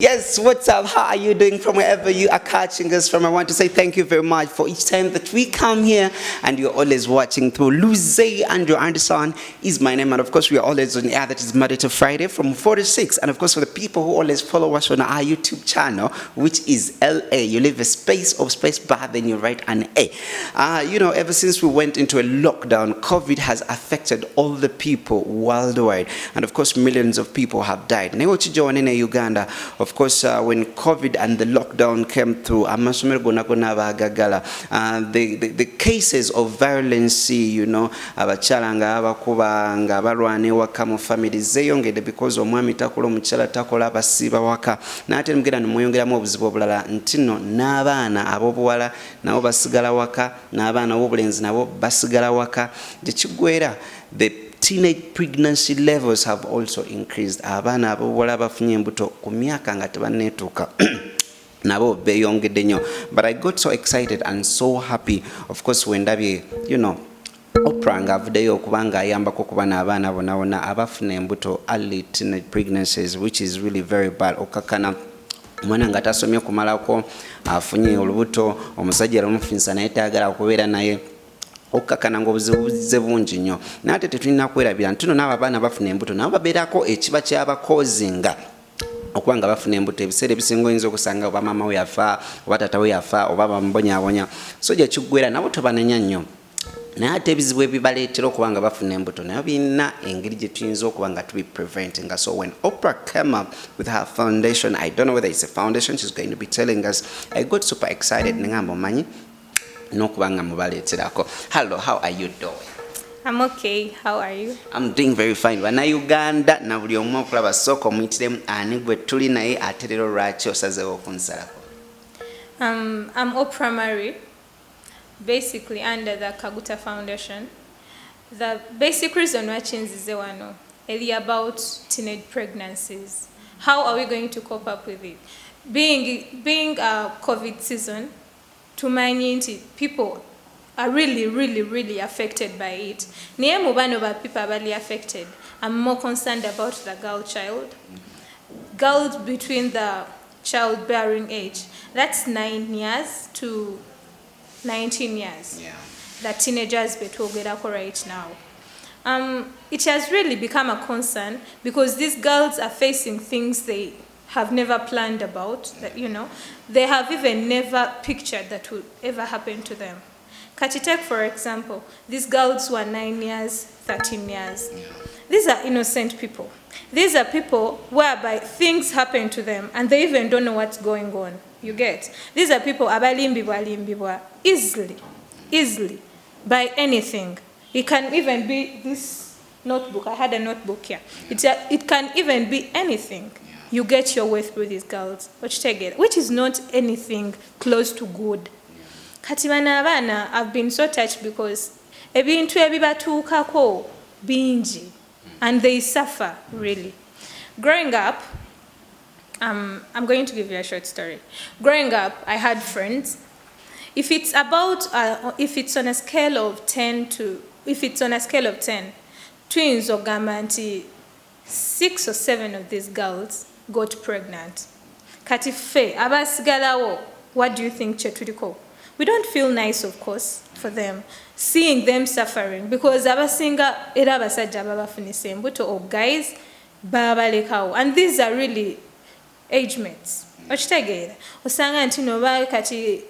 Yes, what's up? How are you doing from wherever you are catching us from? I want to say thank you very much for each time that we come here and you're always watching through. Luzzeandrewanderson is my name, and of course we are always on the air. That is Monday to Friday from 4 to 6. And of course for the people who always follow us on our YouTube channel, which is LA, you leave a space of space bar, then you write an A. Ever since we went into a lockdown, COVID has affected all the people worldwide, and of course millions of people have died. In Uganda, of course, when COVID and the lockdown came through, the cases of violence, abachalanga abakubanga abalwana ewaka mu families zeyongedde because omwami takola omukyala takola abasiba waka n'ate mugenda nemweyongeramu obuzibu obulala nti nno n'abaana ab'obuwala nabo basigala waka n'abaana ab'obulenzi nabo basigala waka gyekiggwera the teenage pregnancy levels have also increased. Abaana ab'obuwala abafunye embuto ku myaka nga tebanneetuuka nabo beeyongedde nnyo. But I got so excited and so happy, of course, when ndabye, Oprah ng'avuddeyo okuba ng'ayambako ku bana abaana bonna abafuna embuto early teenage pregnancies, which is really very bad. Okakana omwana nga tasomye kumalako afunye olubuto, omusajja lumufinisa naye tayagala okubeera naye, okakana ng'obuzibu bungi nnyo. N'ate tetulina kwerabira nti n'abo abaana bafuna embuto nabo babeerako ekiba ky'abakoozinga okuba nga bafuna embuto. Ebiseera ebisinga oyinza okusanga oba maama we yafa oba taata we yafa oba bamubonyaabonya, so gyekiggwera nabo tobanenya nnyo. Naye ate ebizibu ebibaleetera okuba nga bafuna embuto nayo birina engeri gye tuyinza okuba nga tubi-preventing. So when Oprah came up with her foundation, I don't know whether it's a foundation she's going to be telling us, I got super excited. Nengamba omanyi n'okubanga mubaleeterako. Hello, how are you doing? I'm okay. How are you? I'm doing very fine. Bannayuganda na buli omu okulaba sooka omuyitiremu ani gwe tuli naye ate leero lwaki osazeewo okunsalako? I'm Oprah Mary, basically under the Kaguta Foundation. The basic reason why chinzize wano is about teenage pregnancies. How are we going to cope up with it? Being a COVID season, tumanyi people are really affected by it. Niye mubano ba people are really affected. I'm more concerned about the girl child. Girls between the childbearing age, that's 9 years to 19 years. Yeah. The teenagers betwogerako right now. It has really become a concern because these girls are facing things they have never planned about, that they have even never pictured that would ever happen to them. Kachitek, for example, these girls were 9 years, 13 years. Yeah. These are innocent people. These are people whereby things happen to them and they even don't know what's going on. You get? These are people abalimbibwa easily by anything. It can even be this notebook. I had a notebook here. It can even be anything. You get your way through these girls, which is not anything close to good. Kati bana abaana, I've been so touched because ebintu ebibatuukako bingi and they suffer really. Growing up, I'm going to give you a short story. Growing up, I had friends. If it's on a scale of 10, twins or gamanti, 6 or 7 of these girls got pregnant. Kati fe abasigalawo, what do you think chetuliko? We don't feel nice, of course, for them, seeing them suffering, because abasinga era abasajja babafunisa embuto or guys babalekawo, and these are really age mates. Okitegeera osanga nti noba kati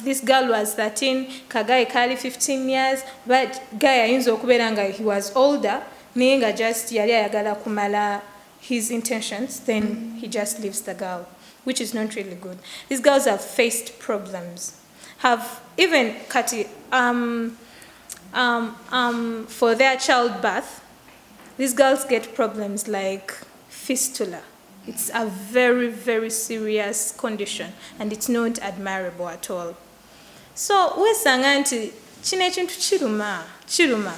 this girl was 13, kagayi kali 15 years, but guy ayinza okubeera nga he was older naye nga just yali ayagala kumala his intentions, then he just leaves the girl, which is not really good. These girls have faced problems, have even kati for their childbirth, these girls get problems like fistula. It's a very serious condition and it's not admirable at all. So wesanga nti kino ekintu kiruma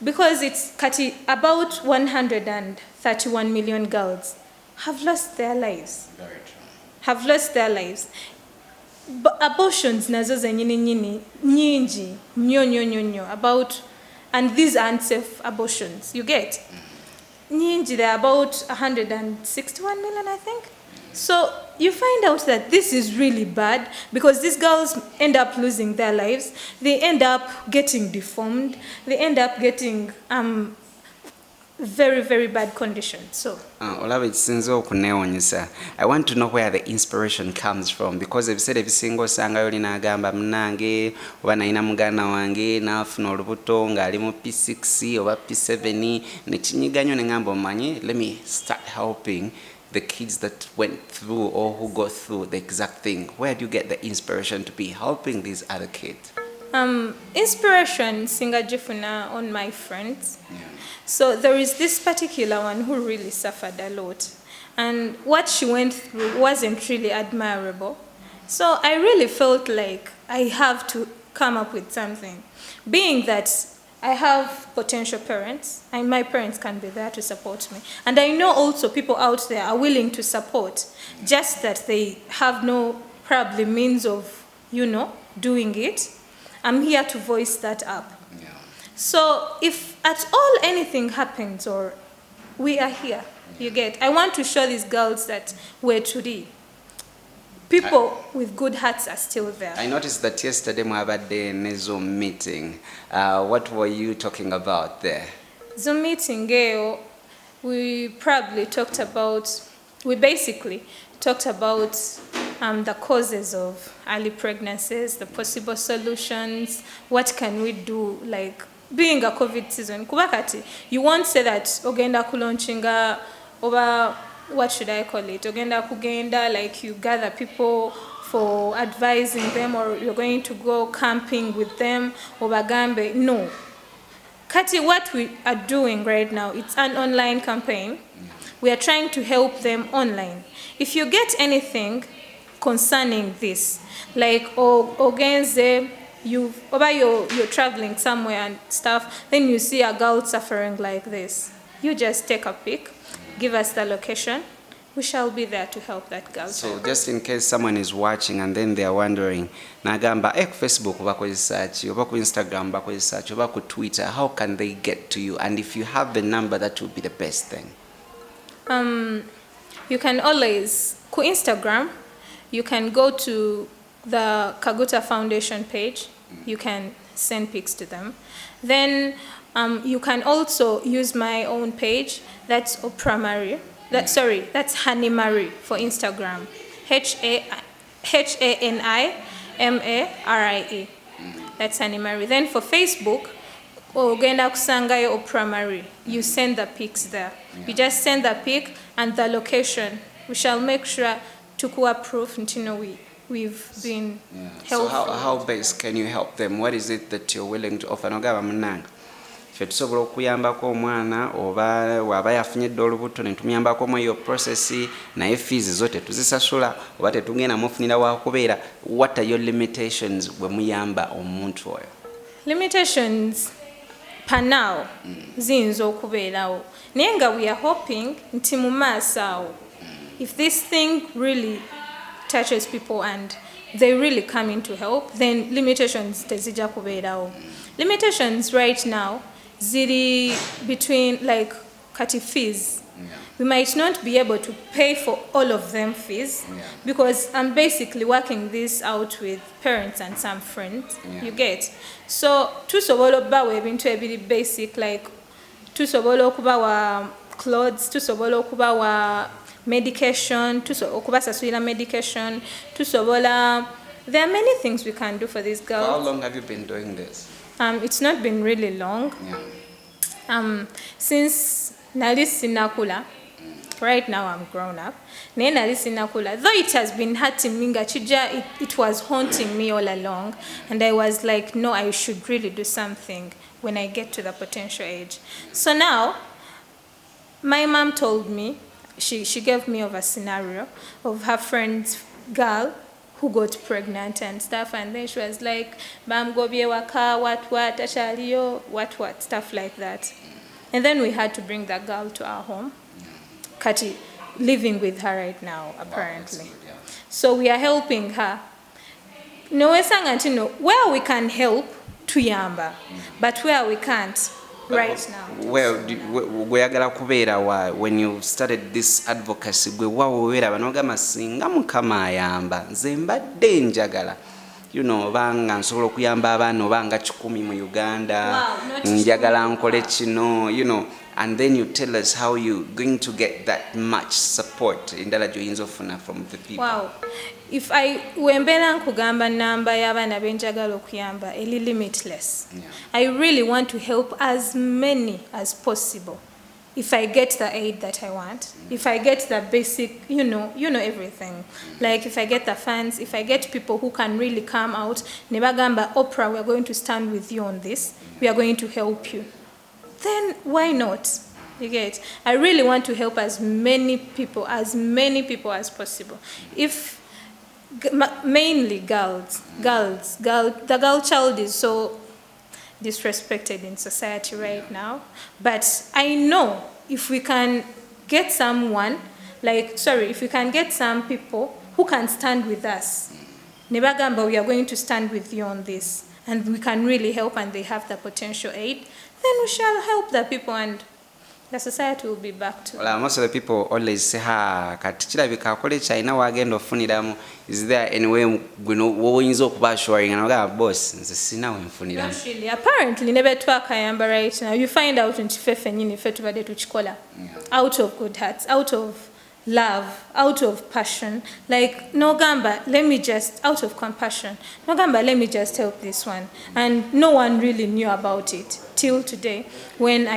because it's kati about 131 million girls have lost their lives. Very true. Have lost their lives. Abortions nazo zenyini nyingi nyo about, and these are unsafe abortions. You get? There are about 161 million, I think. So you find out that this is really bad because these girls end up losing their lives. They end up getting deformed. They end up getting very, very bad conditions. So I want to know where the inspiration comes from, because ebiseera ebisinga osangayo olina agamba munange oba nalina muganda wange naafuna olubuto ng'ali mu P6 oba P7 nekinyiganyo neŋŋamba omanyi, let me start helping the kids that went through or who go through the exact thing. Where do you get the inspiration to be helping these other kids? Inspiration singa jifuna on my friends. Yeah. So there is this particular one who really suffered a lot, and what she went through wasn't really admirable. So I really felt like I have to come up with something, being that I have potential parents, and my parents can be there to support me. And I know also people out there are willing to support, just that they have no probably means of, doing it. I'm here to voice that up. Yeah. So if at all anything happens, or we are here, you get. I want to show these girls that we're today. People with good hearts are still there. I noticed that yesterday mwabadde a Zoom meeting. What were you talking about there? Zoom meeting, we basically talked about the causes of early pregnancies, the possible solutions, what can we do, like being a COVID season. Kubakati, you won't say that ogenda kulanchinga over, what should I call it? Ogenda kugenda, like you gather people for advising them, or you're going to go camping with them, or bagambe. No. Kati, what we are doing right now, it's an online campaign. We are trying to help them online. If you get anything concerning this, like ogenze, you're traveling somewhere and stuff, then you see a girl suffering like this, you just take a pic, give us the location, we shall be there to help that girl. So just in case someone is watching and then they are wondering, nagamba ku Facebook oba ku research, oba ku Instagram oba ku research, oba ku Twitter, how can they get to you? And if you have the number, that would be the best thing. You can always, ku Instagram, you can go to the Kaguta Foundation page. You can send pics to them. Then you can also use my own page. That's Opramari. That's Hanimari for Instagram. Hanimari. That's Hanimari. Then for Facebook, ogenda kusangayo Opramari. You send the pics there. You just send the pic and the location. We shall make sure to proof until we've been helpful. So how best can you help them? What is it that you're willing to offer? Nogaba munanga. Ffe tusobola okuyambako omwana oba waba yafunye olubuto ne tumuyambako mu iyo process, naye fees zo tetuzisasula oba tetugenda mufunira wa kubeera. What are your limitations bwe muyamba omuntu oyo? Limitations per now ziyinza okubeerawo, naye nga we are hoping nti mu maaso awo, if this thing really touches people and they really come in to help, then limitations tezija kubeerawo. Limitations right now ziri between like kati fees. We might not be able to pay for all of them fees because I'm basically working this out with parents and some friends. You get. So tusobola okubawa ebintu ebiri basic, like tusobola okubawa clothes, tusobola okubawa medication, okubasasulira medication, tusobola. There are many things we can do for these girls. How long have you been doing this? It's not been really long. Since nali sinakula. Right now I'm grown up. Though it has been hurting me, it was haunting me all along. And I was like, no, I should really do something when I get to the potential age. So now, my mom told me, she gave me of a scenario of her friend's girl who got pregnant and stuff. And then she was like, Bam gobye waka, what, ashaliyo, what, stuff like that. And then we had to bring that girl to our home. Kati living with her right now, apparently. Wow, good, So we are helping her. No, where we can help, tuyamba. But where we can't, right now. Well, gweyagala kubeera wa when you started this advocacy gwe waweera banogamba singa mukama ayamba nze mbadde njagala banga nsobola okuyamba abaana obanga 100 mu Uganda njagala nkole kino and then you tell us how you going to get that much support endala gy'oyinza ofuna from the people. Wow. If wembera nkugamba namba y'abaana benjagala okuyamba eli limitless. I really want to help as many as possible. If I get the aid that I want, if I get the basic, you know everything. Like if I get the funds, if I get people who can really come out, nebagamba Oprah, we are going to stand with you on this. We are going to help you. Then why not? You get? I really want to help as many people as possible. If mainly girls, the girl child is so disrespected in society right now. But I know if we can get if we can get some people who can stand with us, nebagamba, we are going to stand with you on this, and we can really help, and they have the potential aid, then we shall help the people and the society will be back to. Well, most of the people always say, kati kirabika akole China wagenda ofuniramu. Is there any way woyinza okuba assuring and boss nze sina we nfuniramu? Really, apparently nebe twakayamba right now. You find out nti fefe nyini fe tubadde tukikola out of good hearts, out of love, out of passion. Like nogamba, out of compassion. Nogamba, let me just help this one. And no one really knew about it till today when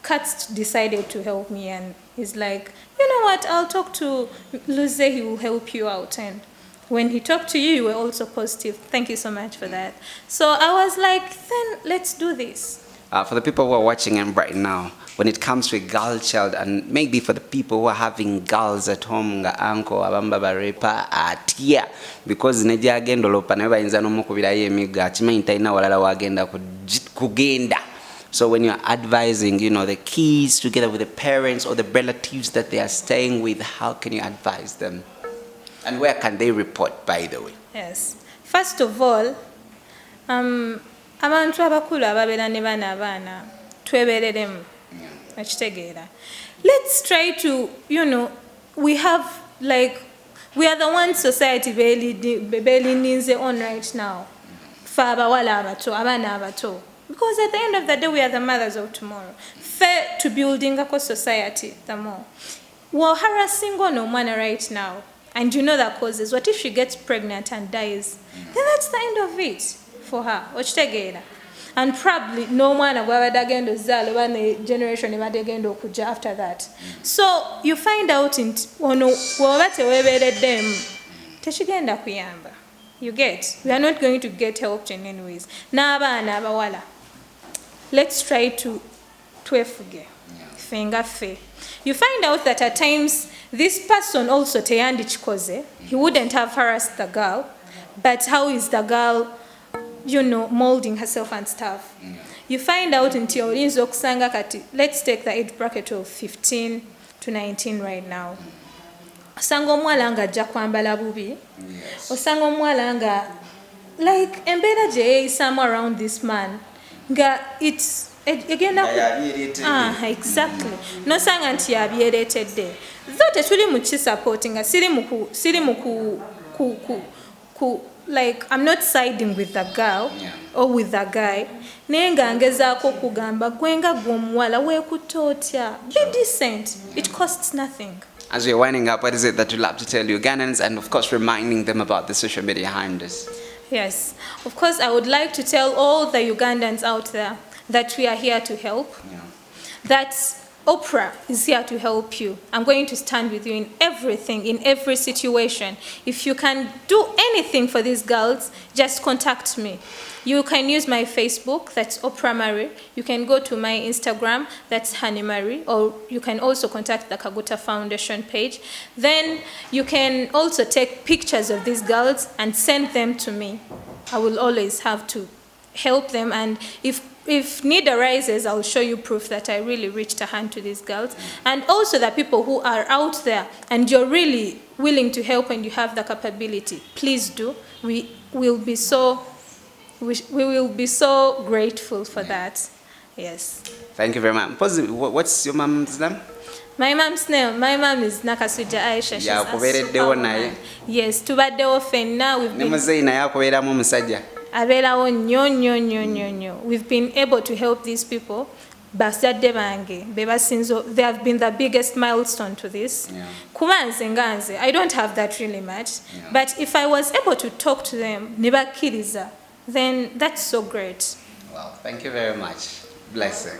Katz decided to help me, and he's like, you know what, I'll talk to Luzze, he will help you out. And when he talked to you, you were also positive. Thank you so much for that. So I was like, then let's do this. For the people who are watching him right now, when it comes to a girl child, and maybe for the people who are having girls at home, nga uncle, abamba barepa, atia, because neja agenda lopa neba inzano mukubira yemiga, chima intaina walala wagenda kugenda. So when you're advising, the kids together with the parents or the relatives that they are staying with, how can you advise them? And where can they report, by the way? Yes. First of all, abantu abakulu ababeera ne baana abaana twebereremu ekitegeera. Let's try to, we are the one society beelininze on right now. Fe abawala abato, abaana abato. Because at the end of the day, we are the mothers of tomorrow. Fair to building a society, the more. We're harassing on woman right now, and you know the causes. What if she gets pregnant and dies? Then that's the end of it for her. And probably no one generation after that. So you find out in you get, we are not going to get helped in any ways. Let's try to twefuge. You find out that at times this person also teyandi chikoze. He wouldn't have harassed the girl, but how is the girl, molding herself and stuff? You find out until let's take the age bracket of 15 to 19 right now. Osanga omwala nga ajja kwambala bubi. Osanga omwala nga embeera gye yeeyisamu around this man nga it's egenda exactly nosanga nti yabyereetedde though tetuli mu kisupporting nga siri mu I'm not siding with the girl or with the guy naye nga ngezaako okugamba gwe nga gw'omuwala weekutte otya. Be decent. It costs nothing. As we're winding up, what is it that you'd love to tell Ugandans, and of course reminding them about the social media behind us? Yes, of course I would like to tell all the Ugandans out there that we are here to help, that Oprah is here to help you. I'm going to stand with you in everything, in every situation. If you can do anything for these girls, just contact me. You can use my Facebook, that's Oprah Mary. You can go to my Instagram, that's Honey Mary, or you can also contact the Kaguta Foundation page. Then you can also take pictures of these girls and send them to me. I will always have to help them, and if need arises, I'll show you proof that I really reached a hand to these girls. And also the people who are out there and you're really willing to help and you have the capability, please do. We will be so grateful for that. Yes. Thank you very much. What's your mom's name? My mom's name, my mom is Nakasuja Aisha. She's a Yakubereddewo naye. superwoman. Yes, tubaddewo ffenna. Ne muzeeyi naye akubeeramu omusajja. Abeerawo nnyo. We've been able to help these people. Bazadde bange, they have been the biggest milestone to this. Yeah. Kubanze nganze, I don't have that really much. Yeah. But if I was able to talk to them, ne bakkiriza, then that's so great. Well, thank you very much. Blessing.